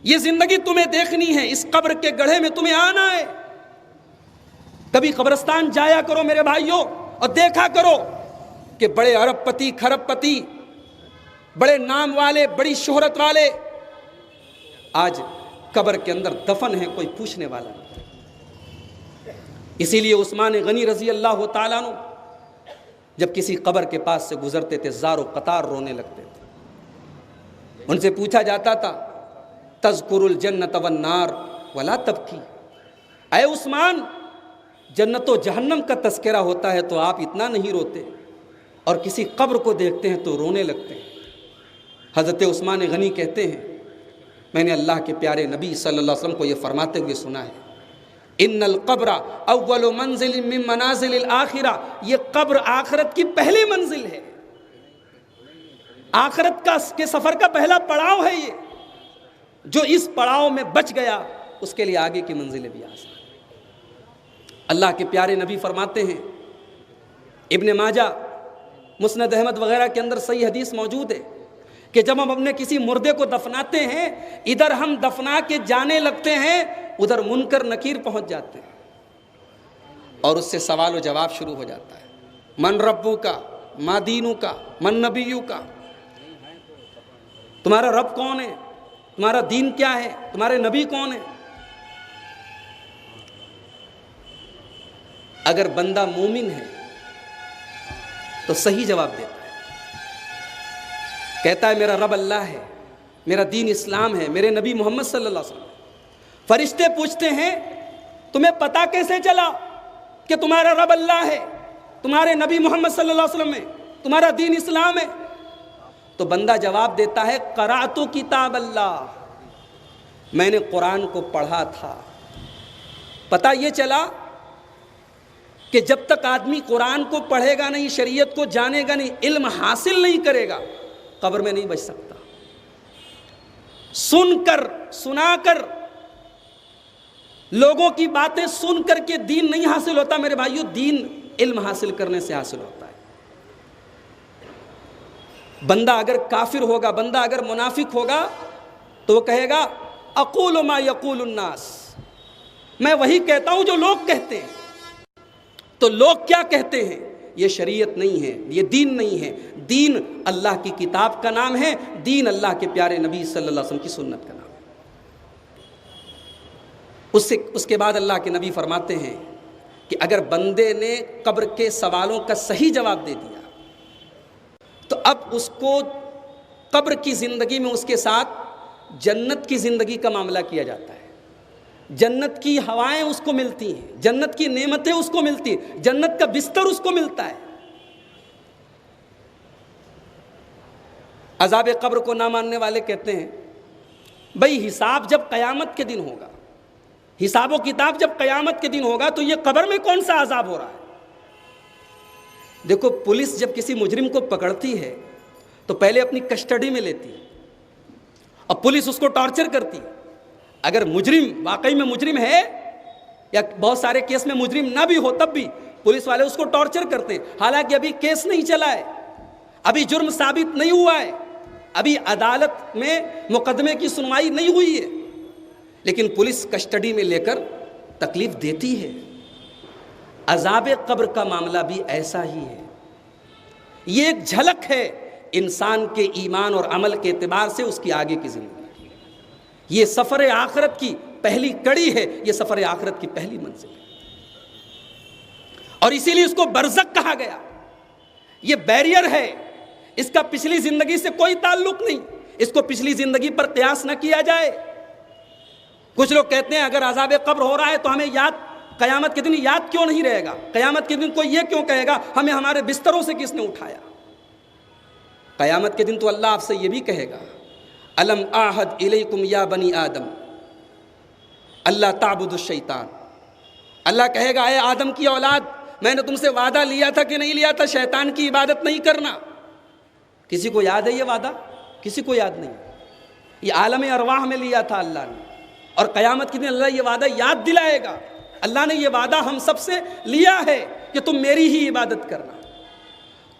یہ زندگی تمہیں دیکھنی ہے، اس قبر کے گڑھے میں تمہیں آنا ہے۔ کبھی قبرستان جایا کرو میرے بھائیوں، اور دیکھا کرو کہ بڑے ارب پتی، کھرب پتی، بڑے نام والے، بڑی شہرت والے آج قبر کے اندر دفن ہیں، کوئی پوچھنے والا نہیں۔ اسی لیے عثمان غنی رضی اللہ تعالیٰ عنہ جب کسی قبر کے پاس سے گزرتے تھے زار و قطار رونے لگتے تھے۔ ان سے پوچھا جاتا تھا تذکر الجنت والنار ولا تبکی، اے عثمان جنت و جہنم کا تذکرہ ہوتا ہے تو آپ اتنا نہیں روتے، اور کسی قبر کو دیکھتے ہیں تو رونے لگتے ہیں۔ حضرت عثمان غنی کہتے ہیں میں نے اللہ کے پیارے نبی صلی اللہ علیہ وسلم کو یہ فرماتے ہوئے سنا ہے ان القبر اول منزل من منازل الاخرہ، یہ قبر آخرت کی پہلی منزل ہے، آخرت کے سفر کا پہلا پڑاؤ ہے یہ، جو اس پڑاؤ میں بچ گیا اس کے لیے آگے کی منزلیں بھی آسان۔ اللہ کے پیارے نبی فرماتے ہیں، ابن ماجہ، مسند احمد وغیرہ کے اندر صحیح حدیث موجود ہے کہ جب ہم اپنے کسی مردے کو دفناتے ہیں، ادھر ہم دفنا کے جانے لگتے ہیں، ادھر منکر نکیر پہنچ جاتے ہیں، اور اس سے سوال و جواب شروع ہو جاتا ہے، من ربو کا، ما دینو کا، من نبیو کا، تمہارا رب کون ہے، تمہارا دین کیا ہے، تمہارے نبی کون ہے۔ اگر بندہ مومن ہے تو صحیح جواب دیتا ہے، کہتا ہے میرا رب اللہ ہے، میرا دین اسلام ہے، میرے نبی محمد صلی اللہ علیہ وسلم۔ فرشتے پوچھتے ہیں تمہیں پتہ کیسے چلا کہ تمہارا رب اللہ ہے، تمہارے نبی محمد صلی اللہ علیہ وسلم ہے، تمہارا دین اسلام ہے؟ تو بندہ جواب دیتا ہے قرأت کتاب اللہ، میں نے قرآن کو پڑھا تھا۔ پتہ یہ چلا کہ جب تک آدمی قرآن کو پڑھے گا نہیں، شریعت کو جانے گا نہیں، علم حاصل نہیں کرے گا، قبر میں نہیں بچ سکتا۔ سن کر، سنا کر، لوگوں کی باتیں سن کر کے دین نہیں حاصل ہوتا میرے بھائیو، دین علم حاصل کرنے سے حاصل ہوتا ہے۔ بندہ اگر کافر ہوگا، بندہ اگر منافق ہوگا تو وہ کہے گا اقول ما یقول الناس، میں وہی کہتا ہوں جو لوگ کہتے ہیں۔ تو لوگ کیا کہتے ہیں؟ یہ شریعت نہیں ہے، یہ دین نہیں ہے۔ دین اللہ کی کتاب کا نام ہے، دین اللہ کے پیارے نبی صلی اللہ علیہ وسلم کی سنت کا نام ہے۔ اس کے بعد اللہ کے نبی فرماتے ہیں کہ اگر بندے نے قبر کے سوالوں کا صحیح جواب دے دیا تو اب اس کو قبر کی زندگی میں اس کے ساتھ جنت کی زندگی کا معاملہ کیا جاتا ہے۔ جنت کی ہوائیں اس کو ملتی ہیں، جنت کی نعمتیں اس کو ملتی ہیں، جنت کا بستر اس کو ملتا ہے۔ عذاب قبر کو نہ ماننے والے کہتے ہیں بھئی حساب جب قیامت کے دن ہوگا، حساب و کتاب جب قیامت کے دن ہوگا تو یہ قبر میں کون سا عذاب ہو رہا ہے؟ دیکھو پولیس جب کسی مجرم کو پکڑتی ہے تو پہلے اپنی کسٹڈی میں لیتی ہے اور پولیس اس کو ٹارچر کرتی ہے۔ اگر مجرم واقعی میں مجرم ہے یا بہت سارے کیس میں مجرم نہ بھی ہو تب بھی پولیس والے اس کو ٹارچر کرتے ہیں، حالانکہ ابھی کیس نہیں چلا ہے، ابھی جرم ثابت نہیں ہوا ہے، ابھی عدالت میں مقدمے کی سنوائی نہیں ہوئی ہے، لیکن پولیس کسٹڈی میں لے کر تکلیف دیتی ہے۔ عذاب قبر کا معاملہ بھی ایسا ہی ہے۔ یہ ایک جھلک ہے انسان کے ایمان اور عمل کے اعتبار سے اس کی آگے کی زندگی۔ یہ سفر آخرت کی پہلی کڑی ہے، یہ سفر آخرت کی پہلی منزل ہے، اور اسی لیے اس کو برزخ کہا گیا۔ یہ بیریئر ہے، اس کا پچھلی زندگی سے کوئی تعلق نہیں، اس کو پچھلی زندگی پر قیاس نہ کیا جائے۔ کچھ لوگ کہتے ہیں اگر عذاب قبر ہو رہا ہے تو ہمیں قیامت کے دن یاد کیوں نہیں رہے گا؟ قیامت کے دن کوئی یہ کیوں کہے گا ہمیں ہمارے بستروں سے کس نے اٹھایا؟ قیامت کے دن تو اللہ آپ سے یہ بھی کہے گا الم اعہد الیکم یا بنی آدم اللہ تعبدوا الشیطان۔ اللہ کہے گا اے آدم کی اولاد، میں نے تم سے وعدہ لیا تھا کہ نہیں لیا تھا شیطان کی عبادت نہیں کرنا؟ کسی کو یاد ہے یہ وعدہ؟ کسی کو یاد نہیں۔ یہ عالم ارواح میں لیا تھا اللہ نے، اور قیامت کے دن اللہ یہ وعدہ یاد دلائے گا۔ اللہ نے یہ وعدہ ہم سب سے لیا ہے کہ تم میری ہی عبادت کرنا۔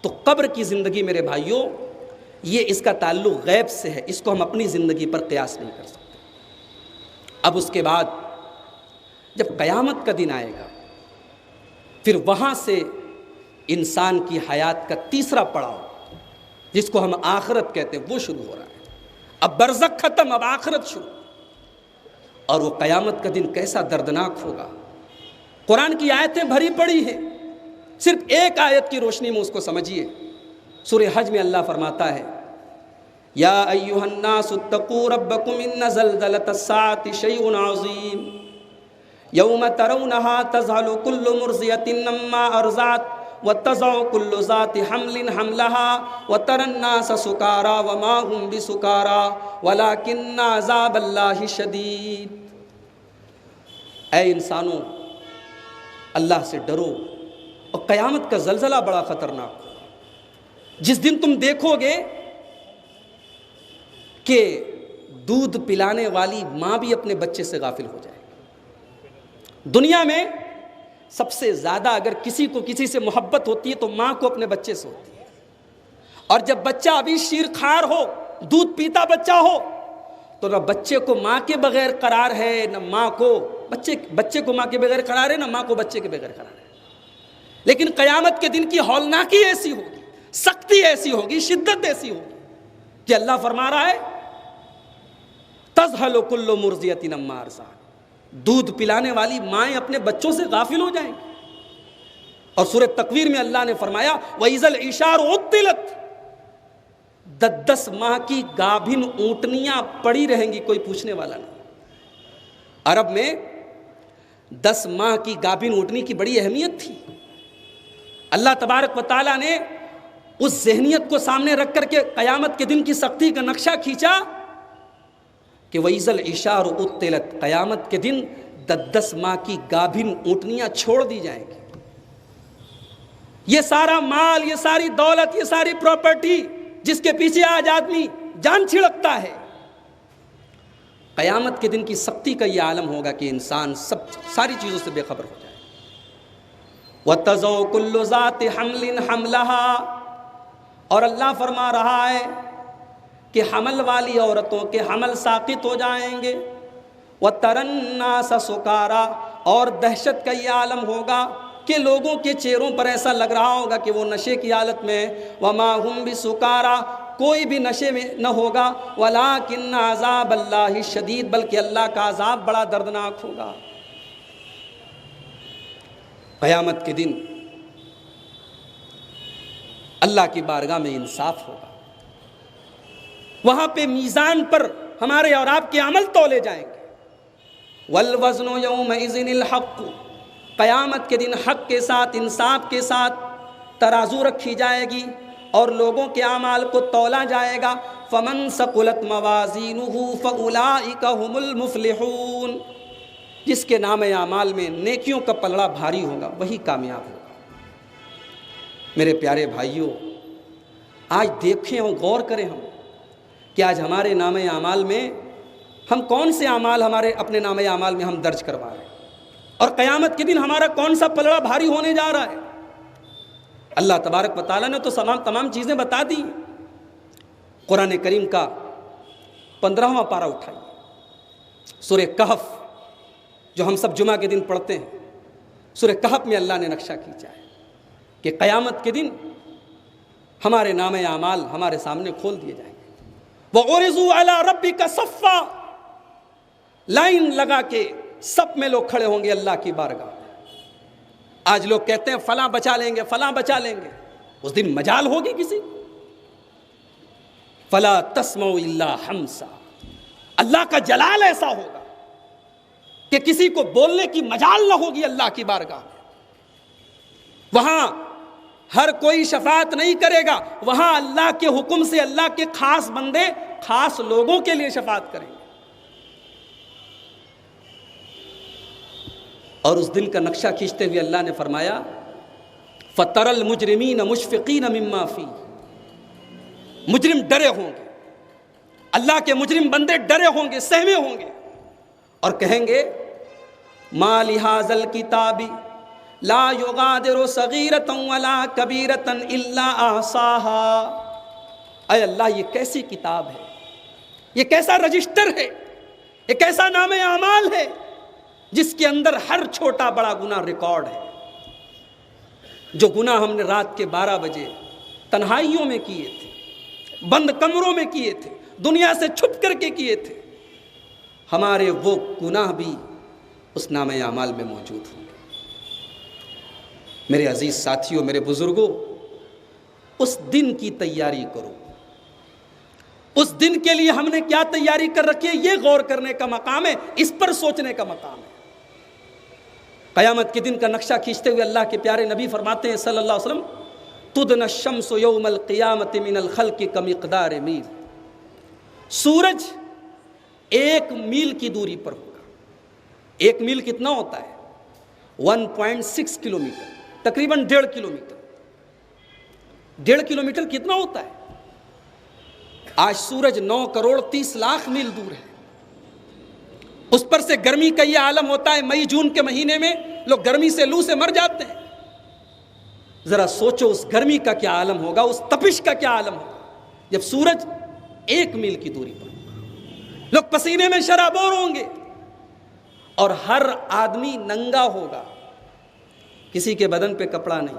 تو قبر کی زندگی میرے بھائیوں، یہ اس کا تعلق غیب سے ہے، اس کو ہم اپنی زندگی پر قیاس نہیں کر سکتے۔ اب اس کے بعد جب قیامت کا دن آئے گا، پھر وہاں سے انسان کی حیات کا تیسرا پڑاؤ جس کو ہم آخرت کہتے ہیں وہ شروع ہو رہا ہے۔ اب برزخ ختم، اب آخرت شروع، اور وہ قیامت کا دن کیسا دردناک ہوگا۔ قرآن کی آیتیں بھری پڑی ہیں، صرف ایک آیت کی روشنی میں اس کو سمجھیے۔ سورہ حج میں اللہ فرماتا ہے یا ایھا الناس اتقوا ربکم ان زلزلۃ الساعۃ شیء عظیم یوم ترونھا تذہل کل مرضیۃ عما ارضعت وتضع کل ذات حمل حملها وترى الناس سکارى وما هم بسکارى ولکن عذاب اللہ شدید۔ اے انسانوں، اللہ سے ڈرو، اور قیامت کا زلزلہ بڑا خطرناک ہوگا۔ جس دن تم دیکھو گے کہ دودھ پلانے والی ماں بھی اپنے بچے سے غافل ہو جائے گی۔ دنیا میں سب سے زیادہ اگر کسی کو کسی سے محبت ہوتی ہے تو ماں کو اپنے بچے سے ہوتی ہے، اور جب بچہ ابھی شیرخوار ہو، دودھ پیتا بچہ ہو، تو نہ بچے کو ماں کے بغیر قرار ہے، نہ ماں کو بچے کو ماں کے بغیر قرار ہے، نہ ماں کو بچے کے بغیر قرار ہے۔ لیکن قیامت کے دن کی ہولناکی ایسی ہوگی، سختی ایسی ہوگی، شدت ایسی ہوگی کہ اللہ فرما رہا ہے تذہل کل مرضیۃ عما ارضعت، دودھ پلانے والی مائیں اپنے بچوں سے غافل ہو جائیں گی۔ اور سورہ تکویر میں اللہ نے فرمایا وَإِذَا الْعِشَارُ عُطِّلَتْ، 10 ماہ کی گابھن اونٹنیاں پڑی رہیں گی، کوئی پوچھنے والا نہیں۔ عرب میں 10 ماہ کی گابھن اونٹنی کی بڑی اہمیت تھی۔ اللہ تبارک و تعالیٰ نے اس ذہنیت کو سامنے رکھ کر کے قیامت کے دن کی سختی کا نقشہ کھینچا کہ وَإِذَا الْعِشَارُ عُطِّلَتْ، قیامت کے دن 10 ماہ کی گابھن اونٹنیاں چھوڑ دی جائیں گی۔ یہ سارا مال، یہ ساری دولت، یہ ساری پراپرٹی جس کے پیچھے آج آدمی جان چھڑکتا ہے، قیامت کے دن کی سختی کا یہ عالم ہوگا کہ انسان ساری چیزوں سے بے خبر ہو جائے۔ وَتَضَعُ كُلُّ ذَاتِ حَمْلٍ حَمْلَهَا، اور اللہ فرما رہا ہے کہ حمل والی عورتوں کے حمل ساقط ہو جائیں گے. وَتَرَى النَّاسَ سُكَارَىٰ، اور دہشت کا یہ عالم ہوگا کہ لوگوں کے چہروں پر ایسا لگ رہا ہوگا کہ وہ نشے کی حالت میں ہے. وَمَا هُمْ بِسُكَارَىٰ، کوئی بھی نشے میں نہ ہوگا. وَلَٰكِنَّ عَذَابَ اللَّهِ شَدِيدٌ، بلکہ اللہ کا عذاب بڑا دردناک ہوگا. قیامت کے دن اللہ کی بارگاہ میں انصاف ہوگا. وہاں پہ میزان پر ہمارے اور آپ کے عمل تولے جائیں گے. وَالْوَزْنُ يَوْمَئِذٍ الْحَقُّ، قیامت کے دن حق کے ساتھ، انصاف کے ساتھ ترازو رکھی جائے گی اور لوگوں کے اعمال کو تولا جائے گا. فَمَنْ ثَقُلَتْ مَوَازِينُهُ فَأُولَٰئِكَ هُمُ الْمُفْلِحُونَ، جس کے نام اعمال میں نیکیوں کا پلڑا بھاری ہوگا وہی کامیاب ہوگا. میرے پیارے بھائیوں، آج دیکھیں اور غور کریں ہم کہ آج ہمارے نام اعمال میں ہم کون سے اعمال ہمارے اپنے نام اعمال میں ہم درج کروا رہے ہیں، اور قیامت کے دن ہمارا کون سا پلڑا بھاری ہونے جا رہا ہے. اللہ تبارک و تعالیٰ نے تو تمام چیزیں بتا دی. قرآن کریم کا 15واں پارہ اٹھائیے، سورہ کہف جو ہم سب جمعہ کے دن پڑھتے ہیں. سورہ کہف میں اللہ نے نقشہ کھینچا ہے کہ قیامت کے دن ہمارے نام اعمال ہمارے سامنے کھول دیے جائیں گے. وَعُرِضُوا عَلَىٰ رَبِّكَ صَفًّا، لائن لگا کے سب میں لوگ کھڑے ہوں گے اللہ کی بارگاہ. آج لوگ کہتے ہیں فلاں بچا لیں گے، فلاں بچا لیں گے. اس دن مجال ہوگی کسی؟ فَلَا تَسْمَعُ إِلَّا حَمْسًا، اللہ کا جلال ایسا ہوگا کہ کسی کو بولنے کی مجال نہ ہوگی اللہ کی بارگاہ میں. وہاں ہر کوئی شفاعت نہیں کرے گا، وہاں اللہ کے حکم سے اللہ کے خاص بندے خاص لوگوں کے لیے شفاعت کریں گے. اور اس دن کا نقشہ کھینچتے ہوئے اللہ نے فرمایا فَتَرَى الْمُجْرِمِينَ مُشْفِقِينَ مِمَّا فِيهِ، مجرم ڈرے ہوں گے، اللہ کے مجرم بندے ڈرے ہوں گے، سہمے ہوں گے، اور کہیں گے مَا لِهَٰذَا الْكِتَابِ لا يغادر صغیرۃ ولا کبیرۃ الا احصاها. اے اللہ، یہ کیسی کتاب ہے، یہ کیسا رجسٹر ہے، یہ کیسا نام اعمال ہے جس کے اندر ہر چھوٹا بڑا گناہ ریکارڈ ہے. جو گناہ ہم نے رات کے 12 بجے تنہائیوں میں کیے تھے، بند کمروں میں کیے تھے، دنیا سے چھپ کر کے کیے تھے، ہمارے وہ گناہ بھی اس نام اعمال میں موجود ہوں گے. میرے عزیز ساتھیوں، میرے بزرگوں، اس دن کی تیاری کرو. اس دن کے لیے ہم نے کیا تیاری کر رکھی ہے، یہ غور کرنے کا مقام ہے، اس پر سوچنے کا مقام ہے. قیامت کے دن کا نقشہ کھینچتے ہوئے اللہ کے پیارے نبی فرماتے ہیں صلی اللہ علیہ وسلم تدن الشمس یوم القیامت من الخلق کمقدار میل. سورج 1 میل کی دوری پر ہوگا. 1 میل کتنا ہوتا ہے؟ 1.6 کلومیٹر، تقریباً 1.5 کلومیٹر. 1.5 کلومیٹر کتنا ہوتا ہے؟ آج سورج 9 کروڑ 30 لاکھ میل دور ہے. اس پر سے گرمی کا یہ عالم ہوتا ہے. مئی جون کے مہینے میں لوگ گرمی سے لو سے مر جاتے ہیں. ذرا سوچو اس گرمی کا کیا عالم ہوگا، اس تپش کا کیا عالم ہوگا جب سورج 1 میل کی دوری پر ہوگا. لوگ پسینے میں شرابور ہوں گے اور ہر آدمی ننگا ہوگا، کسی کے بدن پہ کپڑا نہیں.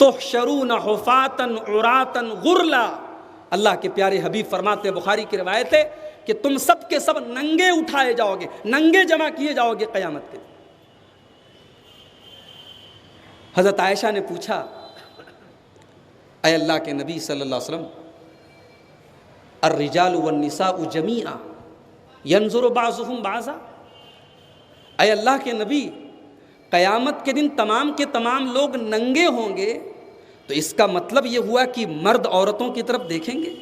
تحشرون حفاتن عراتن غرلا. اللہ کے پیارے حبیب فرماتے ہیں، بخاری کی روایت ہے کہ تم سب کے سب ننگے اٹھائے جاؤ گے، ننگے جمع کیے جاؤ گے قیامت کے دن. حضرت عائشہ نے پوچھا، اے اللہ کے نبی صلی اللہ علیہ وسلم، الرجال والنساء جمیعا ينظر بعضهم بعضا. اے اللہ کے نبی، قیامت کے دن تمام کے تمام لوگ ننگے ہوں گے تو اس کا مطلب یہ ہوا کہ مرد عورتوں کی طرف دیکھیں گے؟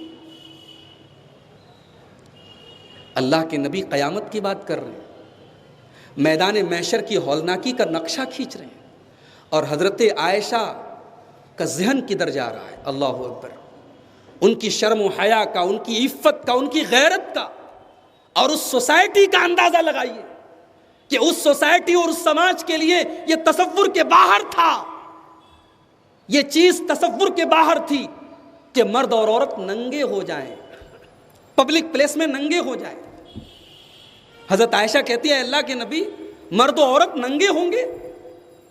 اللہ کے نبی قیامت کی بات کر رہے ہیں، میدان محشر کی ہولناکی کا نقشہ کھینچ رہے ہیں، اور حضرت عائشہ کا ذہن کدھر جا رہا ہے؟ اللہ اکبر. ان کی شرم و حیا کا، ان کی عفت کا، ان کی غیرت کا، اور اس سوسائٹی کا اندازہ لگائیے کہ اس سوسائٹی اور اس سماج کے لیے یہ تصور کے باہر تھا، یہ چیز تصور کے باہر تھی کہ مرد اور عورت ننگے ہو جائیں، پبلک پلیس میں ننگے ہو جائیں۔ حضرت عائشہ کہتی ہے اللہ کے نبی مرد و عورت ننگے ہوں گے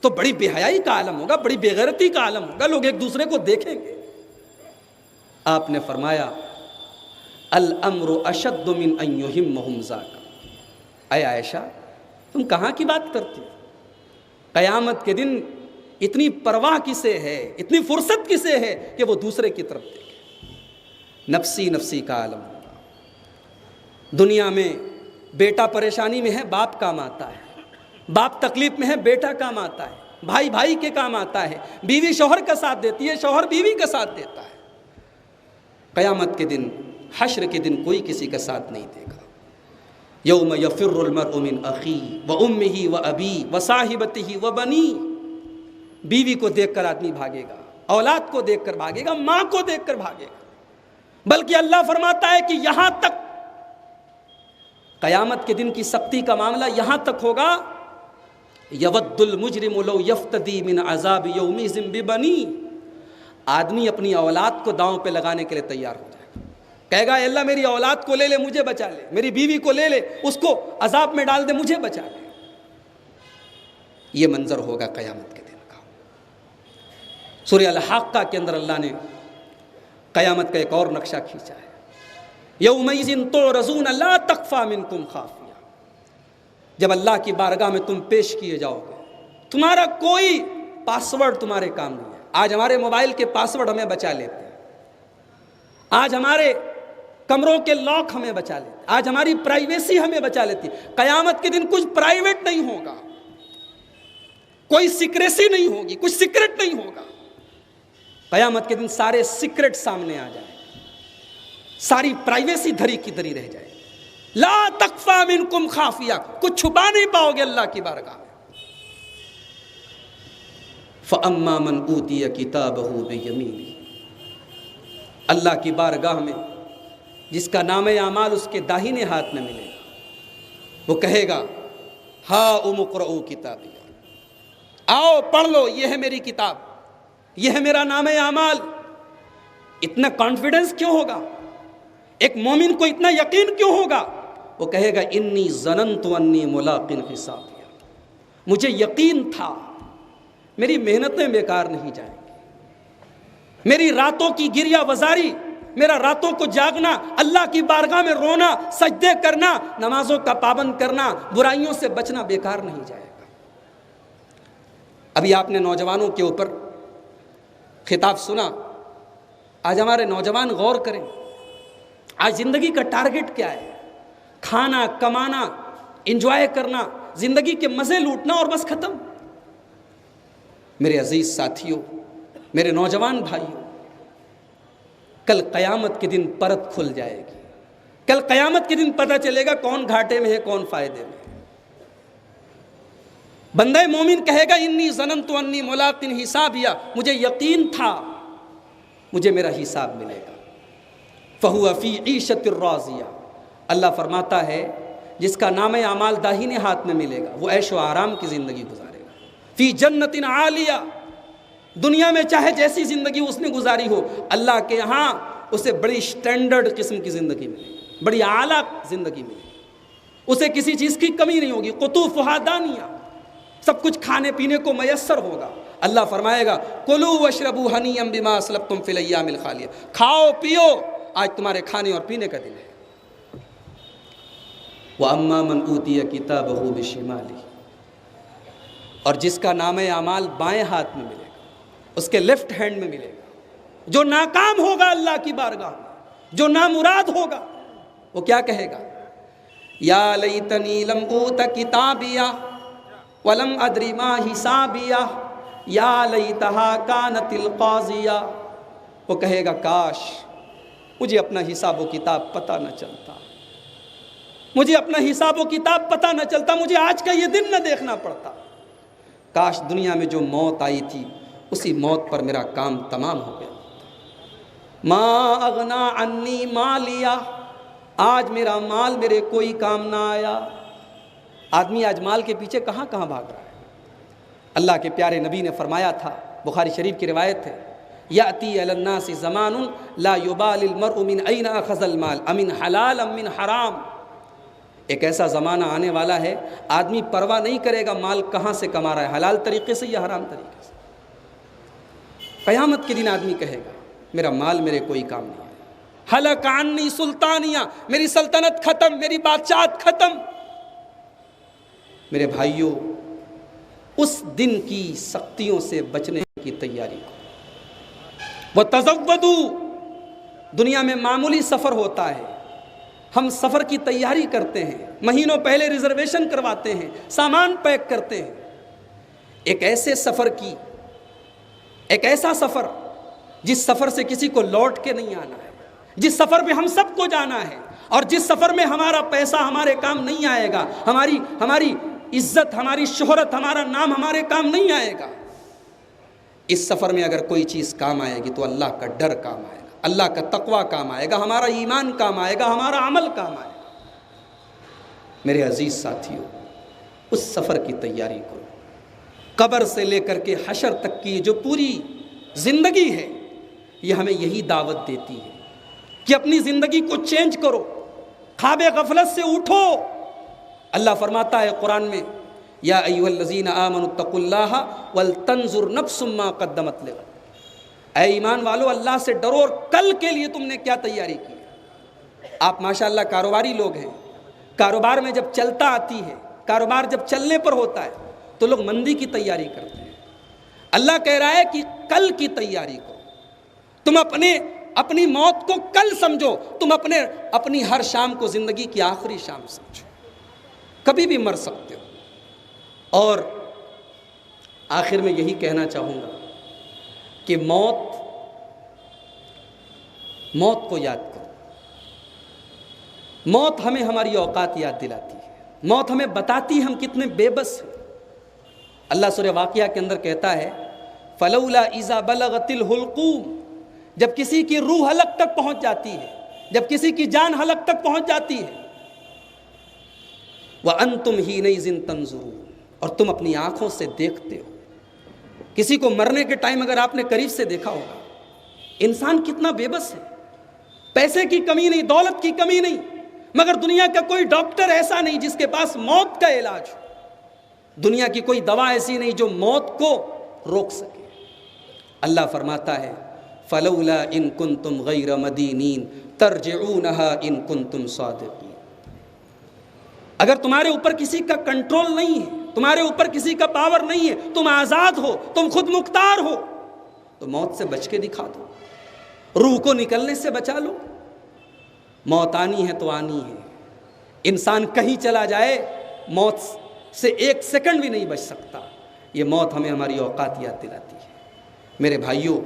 تو بڑی بے حیائی کا عالم ہوگا، بڑی بے غیرتی کا عالم ہوگا، لوگ ایک دوسرے کو دیکھیں گے۔ آپ نے فرمایا الامر اشد من ان یہمہم ذاک۔ اے عائشہ تم کہاں کی بات کرتی ہو؟ قیامت کے دن اتنی پرواہ کسے ہے، اتنی فرصت کسے ہے کہ وہ دوسرے کی طرف دیکھے؟ نفسی نفسی کا عالم ہوگا۔ دنیا میں بیٹا پریشانی میں ہے باپ کام آتا ہے، باپ تکلیف میں ہے بیٹا کام آتا ہے، بھائی بھائی کے کام آتا ہے، بیوی شوہر کا ساتھ دیتی ہے، شوہر بیوی کا ساتھ دیتا ہے۔ قیامت کے دن، حشر کے دن کوئی کسی کا ساتھ نہیں دے گا۔ یوم یفر المرء من اخیہ وامہ وابیہ وصاحبتہ وبنیہ۔ بیوی کو دیکھ کر آدمی بھاگے گا، اولاد کو دیکھ کر بھاگے گا، ماں کو دیکھ کر بھاگے گا۔ بلکہ اللہ فرماتا ہے کہ یہاں تک قیامت کے دن کی سختی کا معاملہ یہاں تک ہوگا یود المجرم لو یفتدی من عذاب یومئذ ببنیہ۔ آدمی اپنی اولاد کو داؤں پہ لگانے کے لیے تیار ہو جائے گا، کہے گا اللہ میری اولاد کو لے لے مجھے بچا لے، میری بیوی کو لے لے اس کو عذاب میں ڈال دے مجھے بچا لے۔ یہ منظر ہوگا قیامت کے دن کا۔ سورہ الحاقہ کے اندر اللہ نے قیامت کا ایک اور نقشہ کھینچا ہے، یومئذ تعرضون لا تخفی منکم خافیہ۔ جب اللہ کی بارگاہ میں تم پیش کیے جاؤ گے، تمہارا کوئی پاسورڈ تمہارے کام نہیں ہے۔ آج ہمارے موبائل کے پاسورڈ ہمیں بچا لیتے ہیں، آج ہمارے کمروں کے لاک ہمیں بچا لیتے ہیں، آج ہماری پرائیویسی ہمیں بچا لیتی ہے۔ قیامت کے دن کچھ پرائیویٹ نہیں ہوگا، کوئی سیکریسی نہیں ہوگی، کچھ سیکرٹ نہیں ہوگا۔ قیامت کے دن سارے سیکرٹ سامنے آ جائیں، ساری پرائیویسی دھری کی دھری رہ جائے۔ لا تخفی منکم خافیہ، کچھ چھپا نہیں پاؤ گے اللہ کی بارگاہ میں۔ فَأَمَّا مَنْ أُوتِيَ كِتَابَهُ بِيَمِينِهِ۔ اللہ کی بارگاہ میں جس کا نام اعمال اس کے داہنے ہاتھ میں ملے گا، وہ کہے گا ہاؤم اقرؤوا کتابیہ، آؤ پڑھ لو، یہ ہے میری کتاب، یہ ہے میرا نام اعمال۔ اتنا کانفیڈنس کیوں ہوگا؟ ایک مومن کو اتنا یقین کیوں ہوگا؟ وہ کہے گا انی ظننت انی ملاق حسابیہ، مجھے یقین تھا میری محنتیں بیکار نہیں جائیں گی، میری راتوں کی گریہ وزاری، میرا راتوں کو جاگنا، اللہ کی بارگاہ میں رونا، سجدے کرنا، نمازوں کا پابند کرنا، برائیوں سے بچنا بیکار نہیں جائے گا۔ ابھی آپ نے نوجوانوں کے اوپر خطاب سنا، آج ہمارے نوجوان غور کریں، آج زندگی کا ٹارگٹ کیا ہے؟ کھانا، کمانا، انجوائے کرنا، زندگی کے مزے لوٹنا اور بس ختم۔ میرے عزیز ساتھیوں، میرے نوجوان بھائیوں، کل قیامت کے دن پرت کھل جائے گی، کل قیامت کے دن پتہ چلے گا کون گھاٹے میں ہے کون فائدے میں ہے۔ بندہ مومن کہے گا انی ظننت انی ملاق حسابیہ، مجھے یقین تھا مجھے میرا حساب ملے گا۔ فہو فی عیشۃ راضیہ، اللہ فرماتا ہے جس کا نام اعمال داہنے ہاتھ میں ملے گا وہ عیش و آرام کی زندگی گزارے گا۔ فی جنت عالیہ، دنیا میں چاہے جیسی زندگی اس نے گزاری ہو، اللہ کے یہاں اسے بڑی سٹینڈرڈ قسم کی زندگی ملے گی، بڑی اعلیٰ زندگی ملے گی، اسے کسی چیز کی کمی نہیں ہوگی۔ قطوفہا دانیہ، سب کچھ کھانے پینے کو میسر ہوگا۔ اللہ فرمائے گا کلوا واشربوا ہنیئا بما اسلفتم فی الایام الخالیہ، کھاؤ پیو، آج تمہارے کھانے اور پینے کا دن ہے۔ وَأَمَّا مَنْ أُوتِيَ كِتَابَهُ بِشِمَالِهِ، اور جس کا نام اعمال بائیں ہاتھ میں ملے گا، اس کے لیفٹ ہینڈ میں ملے گا، جو ناکام ہوگا اللہ کی بارگاہ میں، جو نامراد ہوگا، وہ کیا کہے گا؟ یا لیتنی لم اوت کتابیہ ولم ادری ما حسابیہ یا لیتہا کانت القاضیہ۔ وہ کہے گا کاش مجھے اپنا حساب و کتاب پتہ نہ چلتا، مجھے اپنا حساب و کتاب پتہ نہ چلتا، مجھے آج کا یہ دن نہ دیکھنا پڑتا، کاش دنیا میں جو موت آئی تھی اسی موت پر میرا کام تمام ہو گیا۔ ما اغنا عنی مالیہ، آج میرا مال میرے کوئی کام نہ آیا۔ آدمی آج مال کے پیچھے کہاں کہاں بھاگ رہا ہے۔ اللہ کے پیارے نبی نے فرمایا تھا، بخاری شریف کی روایت ہے، یاتی علی الناس زمان لا یبال المرء من این اخذ المال امن حلال ام من حرام. ایک ایسا زمانہ آنے والا ہے آدمی پرواہ نہیں کرے گا مال کہاں سے کما رہا ہے، حلال طریقے سے یا حرام طریقے سے. قیامت کے دن آدمی کہے گا میرا مال میرے کوئی کام نہیں ہے، ہلک عنی سلطانیہ، میری سلطنت ختم، میری بادشاہت ختم. میرے بھائیوں، اس دن کی سختیوں سے بچنے کی تیاری کو. وَتَزَوَّدُوا، دنیا میں معمولی سفر ہوتا ہے، ہم سفر کی تیاری کرتے ہیں، مہینوں پہلے ریزرویشن کرواتے ہیں، سامان پیک کرتے ہیں. ایک ایسے سفر کی، ایک ایسا سفر جس سفر سے کسی کو لوٹ کے نہیں آنا ہے، جس سفر پہ ہم سب کو جانا ہے، اور جس سفر میں ہمارا پیسہ ہمارے کام نہیں آئے گا، ہماری عزت، ہماری شہرت، ہمارا نام ہمارے کام نہیں آئے گا. اس سفر میں اگر کوئی چیز کام آئے گی تو اللہ کا ڈر کام آئے گا، اللہ کا تقوی کام آئے گا، ہمارا ایمان کام آئے گا، ہمارا عمل کام آئے گا. میرے عزیز ساتھیوں، اس سفر کی تیاری کرو. قبر سے لے کر کے حشر تک کی جو پوری زندگی ہے یہ ہمیں یہی دعوت دیتی ہے کہ اپنی زندگی کو چینج کرو، خواب غفلت سے اٹھو. اللہ فرماتا ہے قرآن میں یا ایھا الذین آمنوا اتقوا اللہ ولتنظر نفس ما قدمت لغد. اے ایمان والو، اللہ سے ڈرو اور کل کے لیے تم نے کیا تیاری کی. آپ ماشاءاللہ کاروباری لوگ ہیں، کاروبار میں جب چلتا آتی ہے، کاروبار جب چلنے پر ہوتا ہے تو لوگ مندی کی تیاری کرتے ہیں. اللہ کہہ رہا ہے کہ کل کی تیاری کرو. تم اپنی موت کو کل سمجھو، تم اپنی ہر شام کو زندگی کی آخری شام سمجھو، کبھی بھی مر سکتے ہو. اور آخر میں یہی کہنا چاہوں گا کہ موت کو یاد کرو. موت ہمیں ہماری اوقات یاد دلاتی ہے، موت ہمیں بتاتی ہے ہم کتنے بے بس ہیں. اللہ سورہ واقعہ کے اندر کہتا ہے فلولا اذا بلغت الحلقوم، جب کسی کی روح حلق تک پہنچ جاتی ہے، جب کسی کی جان حلق تک پہنچ جاتی ہے، وَأَنْتُمْ حِينَئِذٍ تَنْظُرُونَ، اور تم اپنی آنکھوں سے دیکھتے ہو. کسی کو مرنے کے ٹائم اگر آپ نے قریب سے دیکھا ہوگا، انسان کتنا بے بس ہے. پیسے کی کمی نہیں، دولت کی کمی نہیں، مگر دنیا کا کوئی ڈاکٹر ایسا نہیں جس کے پاس موت کا علاج ہو. دنیا کی کوئی دوا ایسی نہیں جو موت کو روک سکے. اللہ فرماتا ہے فلولا ان کنتم غیر مدینین ترجعونها ان کنتم صادقین. اگر تمہارے اوپر کسی کا کنٹرول نہیں ہے، تمہارے اوپر کسی کا پاور نہیں ہے، تم آزاد ہو، تم خود مختار ہو، تو موت سے بچ کے دکھا دو، روح کو نکلنے سے بچا لو. موت آنی ہے تو آنی ہے. انسان کہیں چلا جائے موت سے ایک سیکنڈ بھی نہیں بچ سکتا. یہ موت ہمیں ہماری اوقات یاد دلاتی ہے. میرے بھائیوں،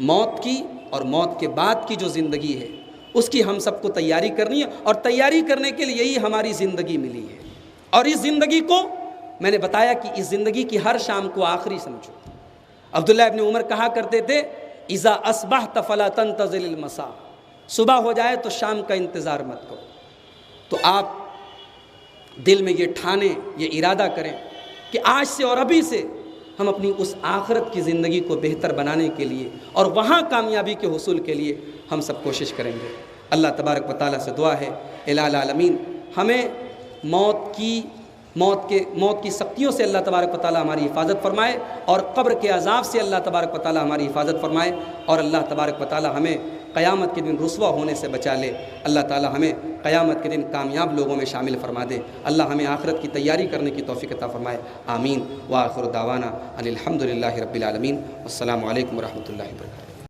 موت کی اور موت کے بعد کی جو زندگی ہے اس کی ہم سب کو تیاری کرنی ہے، اور تیاری کرنے کے لیے یہی ہماری زندگی ملی ہے. اور اس زندگی کو میں نے بتایا کہ اس زندگی کی ہر شام کو آخری سمجھو. عبداللہ ابن عمر کہا کرتے تھے اذا اصبحت فلا تنتظر المساء، صبح ہو جائے تو شام کا انتظار مت کرو. تو آپ دل میں یہ ٹھانیں، یہ ارادہ کریں کہ آج سے اور ابھی سے ہم اپنی اس آخرت کی زندگی کو بہتر بنانے کے لیے اور وہاں کامیابی کے حصول کے لیے ہم سب کوشش کریں گے. اللہ تبارک و تعالیٰ سے دعا ہے الہ العالمین ہمیں موت کی سختیوں سے اللہ تبارک و تعالیٰ ہماری حفاظت فرمائے، اور قبر کے عذاب سے اللہ تبارک و تعالیٰ ہماری حفاظت فرمائے، اور اللہ تبارک و تعالیٰ ہمیں قیامت کے دن رسوا ہونے سے بچا لے. اللہ تعالیٰ ہمیں قیامت کے دن کامیاب لوگوں میں شامل فرما دے. اللہ ہمیں آخرت کی تیاری کرنے کی توفیق عطا فرمائے. آمین. وآخر دعوانا ان الحمد للہ رب العالمین. السلام علیکم ورحمۃ اللہ وبرکاتہ.